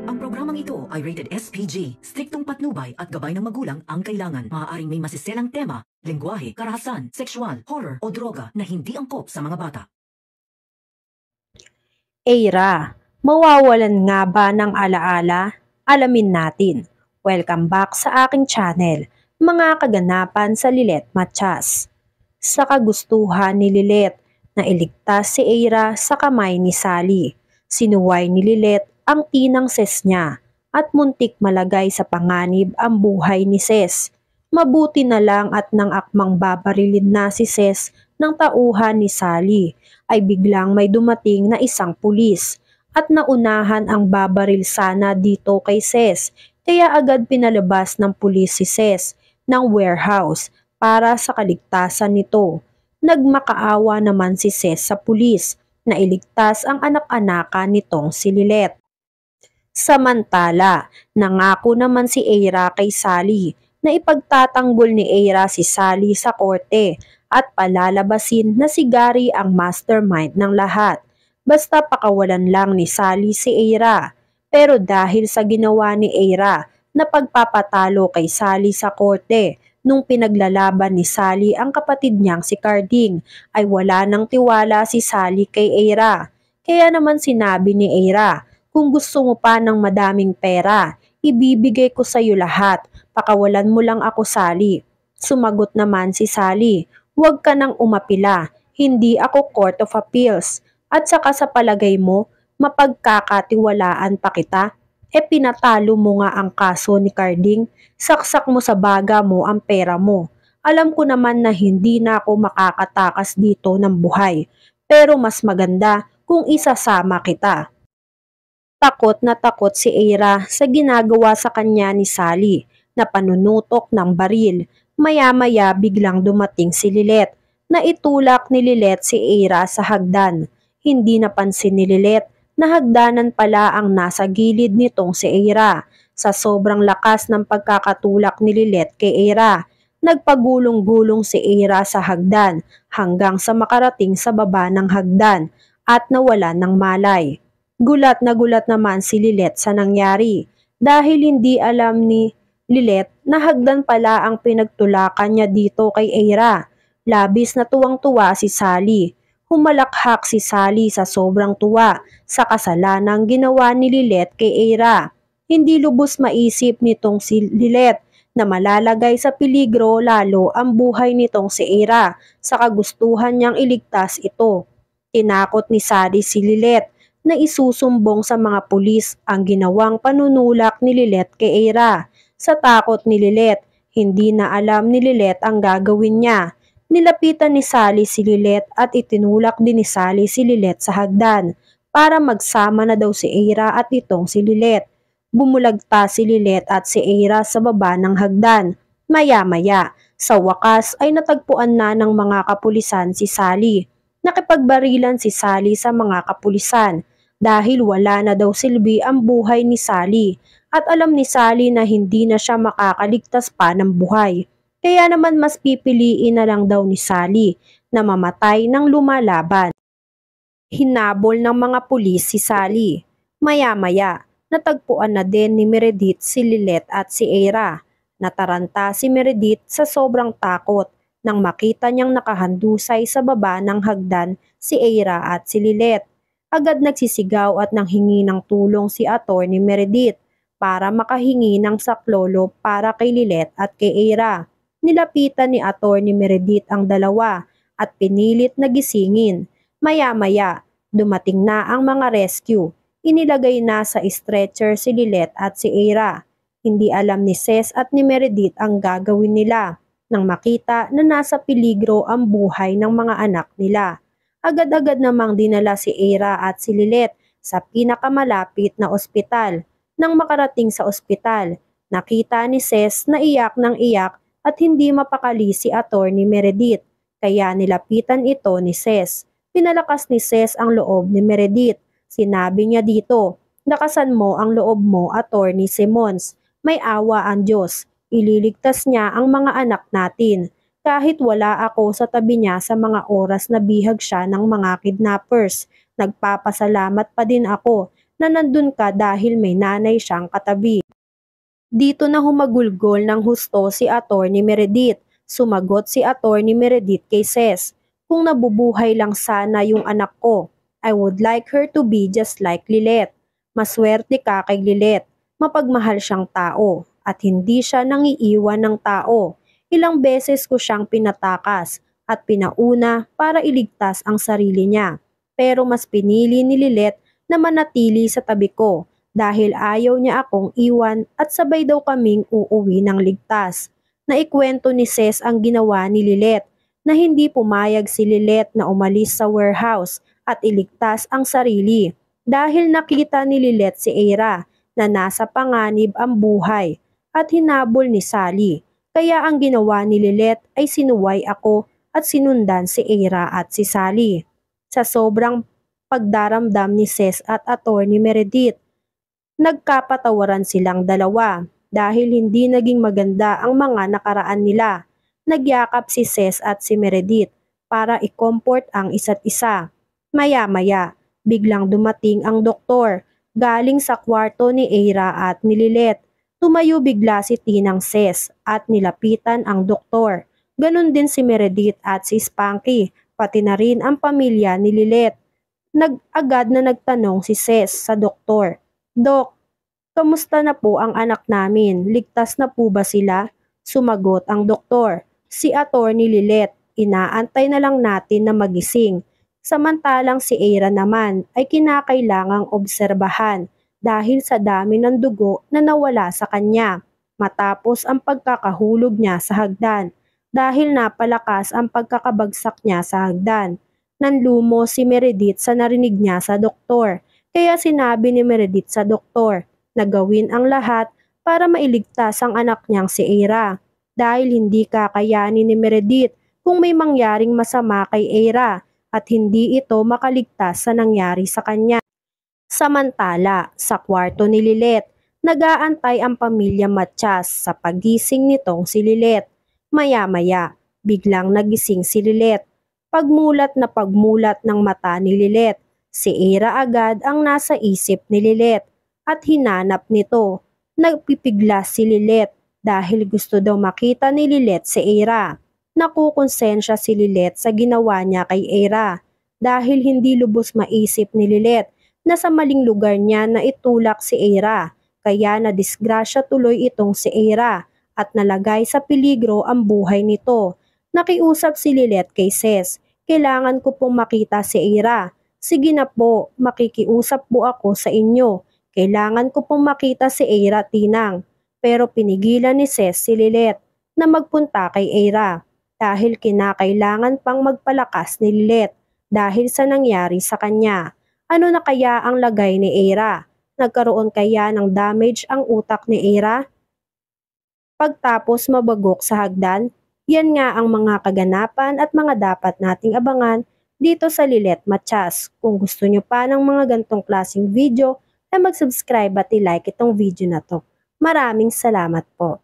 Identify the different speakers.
Speaker 1: Ang programang ito ay rated SPG. Striktong patnubay at gabay ng magulang ang kailangan. Maaaring may masiselang tema, lengguwahe, karahasan, sexual, horror o droga na hindi angkop sa mga bata.
Speaker 2: Eira, mawawalan nga ba ng alaala? Alamin natin. Welcome back sa aking channel, mga kaganapan sa Lilet Matias. Sa kagustuhan ni Lilet na iligtas si Eira sa kamay ni Sally, sinuway ni Lilet ang tinang Ses niya at muntik malagay sa panganib ang buhay ni Ses. Mabuti na lang at nang akmang babarilin na si Ses ng tauhan ni Sally, ay biglang may dumating na isang pulis at naunahan ang babaril sana dito kay Ses, kaya agad pinalabas ng pulis si Ses ng warehouse para sa kaligtasan nito. Nagmakaawa naman si Ses sa pulis na iligtas ang anak-anakan nitong si Lilet. Samantala, nangako naman si Eira kay Sally na ipagtatanggol ni Eira si Sally sa korte at palalabasin na si Gary ang mastermind ng lahat. Basta pakawalan lang ni Sally si Eira. Pero dahil sa ginawa ni Eira na pagpapatalo kay Sally sa korte nung pinaglalaban ni Sally ang kapatid niyang si Carding, ay wala nang tiwala si Sally kay Eira. Kaya naman sinabi ni Eira, kung gusto mo pa ng madaming pera, ibibigay ko sa iyo lahat. Pakawalan mo lang ako, Sally. Sumagot naman si Sally, huwag ka nang umapila, hindi ako Court of Appeals. At saka sa palagay mo, mapagkakatiwalaan pa kita? Pinatalo mo nga ang kaso ni Carding, saksak mo sa baga mo ang pera mo. Alam ko naman na hindi na ako makakatakas dito ng buhay, pero mas maganda kung isasama kita. Takot na takot si Eira sa ginagawa sa kanya ni Sally na panunutok ng baril. Maya-maya biglang dumating si Lilet na itulak ni Lilet si Eira sa hagdan. Hindi napansin ni Lilet na hagdanan pala ang nasa gilid nitong si Eira. Sa sobrang lakas ng pagkakatulak ni Lilet kay Eira, nagpagulong-gulong si Eira sa hagdan hanggang sa makarating sa baba ng hagdan at nawala ng malay. Gulat naman si Lilet sa nangyari dahil hindi alam ni Lilet na hagdan pala ang pinagtulakan niya dito kay Eira. Labis na tuwang-tuwa si Sally. Humalakhak si Sally sa sobrang tuwa sa kasalanang ginawa ni Lilet kay Eira. Hindi lubos maisip nitong si Lilet na malalagay sa peligro lalo ang buhay nitong si Eira sa kagustuhan niyang iligtas ito. Tinakot ni Sally si Lilet na isusumbong sa mga pulis ang ginawang panunulak ni Lilet kay Eira. Sa takot ni Lilet, hindi na alam ni Lilet ang gagawin niya. Nilapitan ni Sally si Lilet at itinulak din ni Sally si Lilet sa hagdan para magsama na daw si Eira at itong si Lilet. Bumulagta si Lilet at si Eira sa baba ng hagdan. Maya-maya, sa wakas ay natagpuan na ng mga kapulisan si Sally. Nakipagbarilan si Sally sa mga kapulisan dahil wala na daw silbi ang buhay ni Sally at alam ni Sally na hindi na siya makakaligtas pa ng buhay. Kaya naman mas pipiliin na lang daw ni Sally na mamatay ng lumalaban. Hinabol ng mga pulis si Sally. Maya-maya, natagpuan na din ni Meredith si Lilet at si Eira. Nataranta si Meredith sa sobrang takot nang makita niyang nakahandusay sa baba ng hagdan si Eira at si Lilet. Agad nagsisigaw at nanghingi ng tulong si Attorney Meredith para makahingi ng saklolo para kay Lilet at kay Eira. Nilapitan ni Attorney Meredith ang dalawa at pinilit na gisingin. Maya-maya, dumating na ang mga rescue. Inilagay na sa stretcher si Lilet at si Eira. Hindi alam ni Ses at ni Meredith ang gagawin nila nang makita na nasa peligro ang buhay ng mga anak nila. Agad-agad namang dinala si Eira at si Lilet sa pinakamalapit na ospital. Nang makarating sa ospital, nakita ni Ses na iyak ng iyak at hindi mapakali si Attorney Meredith, kaya nilapitan ito ni Ses. Pinalakas ni Ses ang loob ni Meredith. Sinabi niya dito, "Lakasan mo ang loob mo, Attorney Simons. May awa ang Diyos. Ililigtas niya ang mga anak natin. Kahit wala ako sa tabi niya sa mga oras na bihag siya ng mga kidnappers, nagpapasalamat pa din ako na nandun ka dahil may nanay siyang katabi. Dito na humagulgol ng husto si Attorney Meredith. Sumagot si Attorney Meredith kay Ses, "Kung nabubuhay lang sana yung anak ko, I would like her to be just like Lilet. Maswerte ka kay Lilet. Mapagmahal siyang tao at hindi siya nangiiwan ng tao. Ilang beses ko siyang pinatakas at pinauna para iligtas ang sarili niya. Pero mas pinili ni Lilet na manatili sa tabi ko dahil ayaw niya akong iwan at sabay daw kaming uuwi ng ligtas." Naikwento ni Ses ang ginawa ni Lilet na hindi pumayag si Lilet na umalis sa warehouse at iligtas ang sarili dahil nakita ni Lilet si Eira na nasa panganib ang buhay at hinabol ni Sally. Kaya ang ginawa ni Lilet ay sinuway ako at sinundan si Eira at si Sally. Sa sobrang pagdaramdam ni Ses at Attorney Meredith, nagkapatawaran silang dalawa dahil hindi naging maganda ang mga nakaraan nila. Nagyakap si Ses at si Meredith para i-comfort ang isa't isa. Maya-maya, biglang dumating ang doktor galing sa kwarto ni Eira at ni Lilet. Tumayo bigla si Tinang Ses at nilapitan ang doktor. Ganon din si Meredith at si Spanky, pati na rin ang pamilya ni Lilet. Agad na nagtanong si Ses sa doktor, "Dok, kamusta na po ang anak namin? Ligtas na po ba sila?" Sumagot ang doktor, "Si Attorney Lilet, inaantay na lang natin na magising. Samantalang si Eira naman ay kinakailangang obserbahan dahil sa dami ng dugo na nawala sa kanya matapos ang pagkakahulog niya sa hagdan dahil napalakas ang pagkakabagsak niya sa hagdan." Nanlumo si Meredith sa narinig niya sa doktor, kaya sinabi ni Meredith sa doktor na gawin ang lahat para mailigtas ang anak niyang si Eira dahil hindi kakayanin ni Meredith kung may mangyaring masama kay Eira at hindi ito makaligtas sa nangyari sa kanya. Samantala, sa kwarto ni Lilet, nag-aantay ang pamilya Matias sa pagising nitong si Lilet. Maya-maya, biglang nagising si Lilet. Pagmulat na pagmulat ng mata ni Lilet, si Eira agad ang nasa isip ni Lilet at hinanap nito. Nagpipiglas si Lilet dahil gusto daw makita ni Lilet si Eira. Nakukonsensya si Lilet sa ginawa niya kay Eira dahil hindi lubos maisip ni Lilet na sa maling lugar niya na itulak si Eira, kaya nadisgrasya tuloy itong si Eira at nalagay sa peligro ang buhay nito. Nakiusap si Lilet kay Ses, "Kailangan ko pong makita si Eira." "Sige na po, makikiusap po ako sa inyo. Kailangan ko pong makita si Eira, Tinang." Pero pinigilan ni Ses si Lilet na magpunta kay Eira dahil kinakailangan pang magpalakas ni Lilet dahil sa nangyari sa kanya. Ano na kaya ang lagay ni Eira? Nagkaroon kaya ng damage ang utak ni Eira pagtapos mabagok sa hagdan? Yan nga ang mga kaganapan at mga dapat nating abangan dito sa Lilet Matias. Kung gusto nyo pa ng mga gantong klaseng video, ay mag-subscribe at i-like itong video na to. Maraming salamat po.